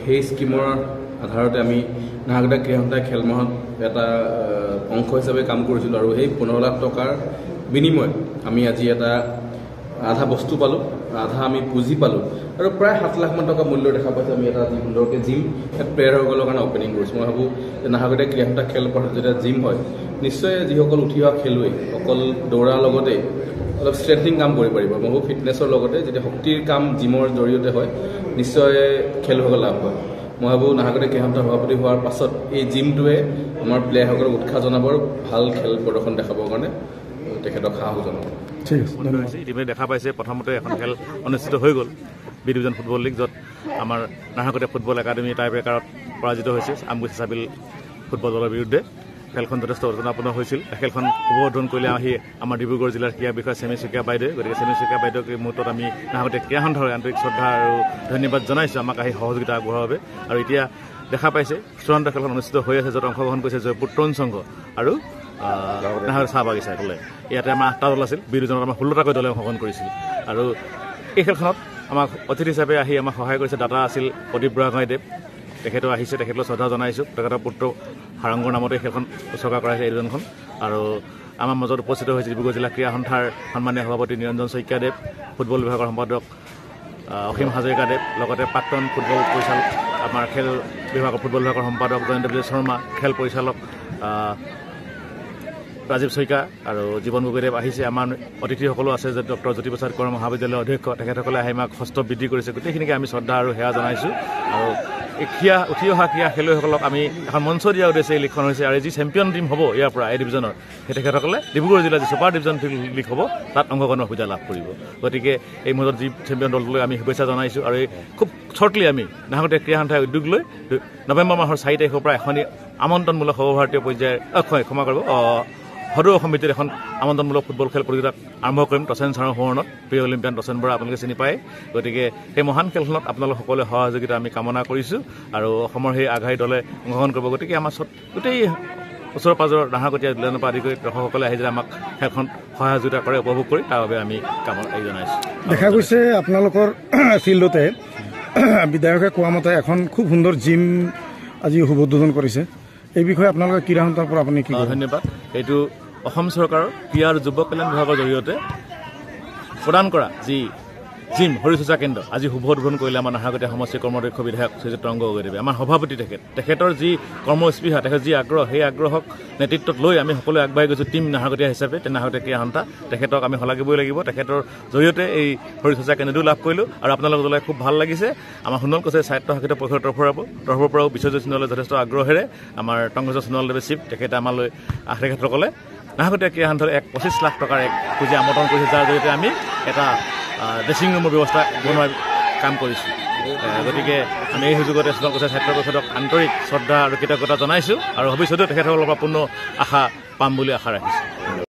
সেই স্কিমৰ আধাৰতে আমি নাহাকটা ক্ৰীড়া সন্থাই খেল মাহত এটা অংশ হিচাপে কাম কৰিছিলোঁ আৰু সেই 15 লাখ টকাৰ বিনিময়ত আমি আজি এটা আধা বস্তু পালোঁ, আধা আমি পুঁজি পালোঁ আৰু প্ৰায় 7 লাখ মান টকা মূল্য দেখা পাইছোঁ। আমি এটা সুন্দৰকৈ জিম প্লেয়াৰসকলৰ কাৰণে অপেনিং কৰিছোঁ। মই ভাবোঁ যে নাহাকটা ক্ৰীড়া সন্থা খেলপথাৰত যেতিয়া জিম হয়, নিশ্চয় যিসকল উঠি অহা খেলুৱৈ অকল দৌৰাৰ লগতে অলপ ষ্ট্ৰেচিং কাম কৰিব পাৰিব। মই ভাবোঁ ফিটনেছৰ লগতে যেতিয়া শক্তিৰ কাম জিমৰ জৰিয়তে হয়, নিশ্চয় খেলুৱৈসকল লাভ হয়। মই ভাবোঁ নাহাকটা ক্ৰীড়া সন্থাৰ সভাপতি হোৱাৰ পাছত এই জিমটোৱে আমাৰ প্লেয়াৰসকলক উৎসাহ জনাব আৰু ভাল খেল প্ৰদৰ্শন দেখাবৰ কাৰণে তেখেতক সাহস জনাব। ঠিক আছে, ইতিমধ্যে দেখা পাইছে প্ৰথমতে এখন খেল অনুষ্ঠিত হৈ গ'ল বি ডিভিজন ফুটবল লীগ, য'ত আমাৰ নাহাকটা ফুটবল একাডেমি টাই ব্ৰেকাৰত পৰাজিত হৈছে আমগুছি চাবিল ফুটবল দলৰ বিৰুদ্ধে। খেলখন যথেষ্ট উত্তেজনাপূৰ্ণ হৈছিল। খেলখন উদ্বোধন কৰিলে আহি আমাৰ ডিব্ৰুগড় জিলাৰ ক্ৰীড়া বিষয়া চেমি শইকীয়া বাইদেৱে। গতিকে চেমি শইকীয়া বাইদেউক এই মুহূৰ্তত আমি নাহাকটা ক্ৰীড়া সন্থাৰ আন্তৰিক শ্ৰদ্ধা আৰু ধন্যবাদ জনাইছোঁ আমাক আহি সহযোগিতা আগবঢ়োৱাৰ বাবে। আৰু এতিয়া দেখা পাইছে চূড়ান্ত খেলখন অনুষ্ঠিত হৈ আছে, য'ত অংশগ্ৰহণ কৰিছে জয়পুৰ তৰুণ সংঘ আৰু নাহাকটা চাহ বাগিচা ক'লে। ইয়াতে আমাৰ 8টা দল আছিল, বি ডিভিজনত আমাৰ 16টাকৈ দলে অংশগ্ৰহণ কৰিছিল। আৰু এই খেলখনত আমাক অতিথি হিচাপে আহি আমাক সহায় কৰিছে দাতা আছিল প্ৰদীপ বুঢ়াগোহাঁইদেৱ। তেখেতেও আহিছে, তেখেতলৈ শ্ৰদ্ধা জনাইছোঁ। তেখেতৰ পুত্ৰ সাৰংগৰ নামতে খেলখন উৎসৰ্গা কৰা হৈছে এই দুজনখন। আৰু আমাৰ মাজত উপস্থিত হৈছে ডিব্ৰুগড় জিলা ক্ৰীড়া সন্থাৰ সন্মানীয় সভাপতি নিৰঞ্জন শইকীয়াদেৱ, ফুটবল বিভাগৰ সম্পাদক অসীম হাজৰিকাদেৱ, লগতে প্ৰাক্তন ফুটবল পৰিচালক আমাৰ খেল বিভাগৰ ফুটবল বিভাগৰ সম্পাদক জয়ন্ত বিজয় শৰ্মা, খেল পৰিচালক ৰাজীৱ শইকীয়া আৰু জীৱন গগৈদেৱ আহিছে। আমাৰ অতিথিসকলো আছে যে ডক্টৰ জ্যোতিপ্ৰসাদ কৌৰ মহাবিদ্যালয়ৰ অধ্যক্ষ, তেখেতসকলে আহি আমাক হস্ত বৃদ্ধি কৰিছে। গোটেইখিনিকে আমি শ্ৰদ্ধা আৰু সেৱা জনাইছোঁ। আৰু এই উঠি অহা ক্ৰীড়া খেলুৱৈসকলক আমি এখন মঞ্চ দিয়া উদ্দেশ্যে এই লীগখন হৈছে। আৰু যি চেম্পিয়ন টিম হ'ব ইয়াৰ পৰা এই ডিভিজনৰ, সেই তেখেতসকলে ডিব্ৰুগড় জিলাৰ যি ছুপাৰ ডিভিজন লীগ হ'ব তাত অংশগ্ৰহণৰ সুবিধা লাভ কৰিব। গতিকে এই মুহূৰ্তত যি চেম্পিয়ন দলটোলৈ আমি শুভেচ্ছা জনাইছোঁ। আৰু এই খুব শ্বৰ্টলি আমি নাহাকটা ক্ৰীড়া সন্থাই উদ্যোগ লৈ নৱেম্বৰ মাহৰ 4 তাৰিখৰ পৰা এখনি আমন্ত্ৰণমূলক সৰ্বভাৰতীয় পৰ্যায়ৰ সদৌ সমিতিৰ এখন আমন্ত্ৰণমূলক ফুটবল খেল প্ৰতিযোগিতা আৰম্ভ কৰিম টচেন ছাৰৰ সোঁৱৰণত। প্ৰিয় অলিম্পিয়ান টচেন বৰা আপোনালোকে চিনি পায়। গতিকে সেই মহান খেলখনত আপোনালোক সকলোৱে সহযোগিতা আমি কামনা কৰিছোঁ। আৰু অসমৰ সেই আগশাৰী দলে অংশগ্ৰহণ কৰিব। গতিকে আমাৰ গোটেই ওচৰ পাজৰ নাহাকটীয়া জিলাৰ পৰা আদি কৰি দৰ্শকসকলে আহি যে আমাক খেলখন সহযোগিতা কৰে, উপভোগ কৰি তাৰ বাবে আমি কামনা জনাইছোঁ। দেখা গৈছে আপোনালোকৰ ফিল্ডতে বিধায়কে কোৱা মতে এখন খুব সুন্দৰ জিম আজি শুভোদ্বোধন কৰিছে। এই বিষয়ে আপোনালোকে ক্ৰীড়া সন্থাৰ পৰা আপুনি কি? ধন্যবাদ। এইটো অসম চৰকাৰৰ ক্ৰীড়া আৰু যুৱ কল্যাণ বিভাগৰ জৰিয়তে প্ৰদান কৰা যি জিম শৰীৰচৰ্চা কেন্দ্ৰ আজি শুভ উদ্বোধন কৰিলে আমাৰ নাহাকটা সমষ্টিৰ কৰ্মদক্ষ বিধায়ক শ্ৰীযুত তৰংগ গগৈদেৱে। আমাৰ সভাপতি তেখেতৰ যি কৰ্মস্পৃহা, তেখেতৰ যি আগ্ৰহ, সেই আগ্ৰহক নেতৃত্বত লৈ আমি সকলোৱে আগবাঢ়ি গৈছোঁ টিম নাহাকটীয়া হিচাপে। নাহাকটা ক্ৰীড়া সন্থা তেখেতক আমি শলাগিবই লাগিব। তেখেতৰ জৰিয়তে এই শৰীৰচৰ্চা কেন্দ্ৰটো লাভ কৰিলোঁ। আৰু আপোনালোক জনাই খুব ভাল লাগিছে। আমাৰ সুন্দৰ কৈছে স্বায়ত্তশাসিত পৰিষদৰ তৰফৰ পৰাও বিশ্বজিৎ সোণোৱালে যথেষ্ট আগ্ৰহেৰে আমাৰ টংকেশ্বৰ সোণোৱালদেৱে চিফ তেখেতে আমালৈ তেখেতসকলে নাহাকটা ক্ৰীড়া সন্থাৰ 25 লাখ টকাৰ এক পুঁজি আমন্ত্ৰণ কৰিছে, যাৰ জৰিয়তে আমি এটা ড্ৰেছিং ৰুমৰ ব্যৱস্থা বনোৱাৰ কাম কৰিছোঁ। গতিকে আমি এই সুযোগতে সুন্দৰ কৈছে ছাত্ৰ পৰিষদক আন্তৰিক শ্ৰদ্ধা আৰু কৃতজ্ঞতা জনাইছোঁ। আৰু ভৱিষ্যতেও তেখেতসকলৰ পৰা পূৰ্ণ আশা পাম বুলি আশা ৰাখিছোঁ।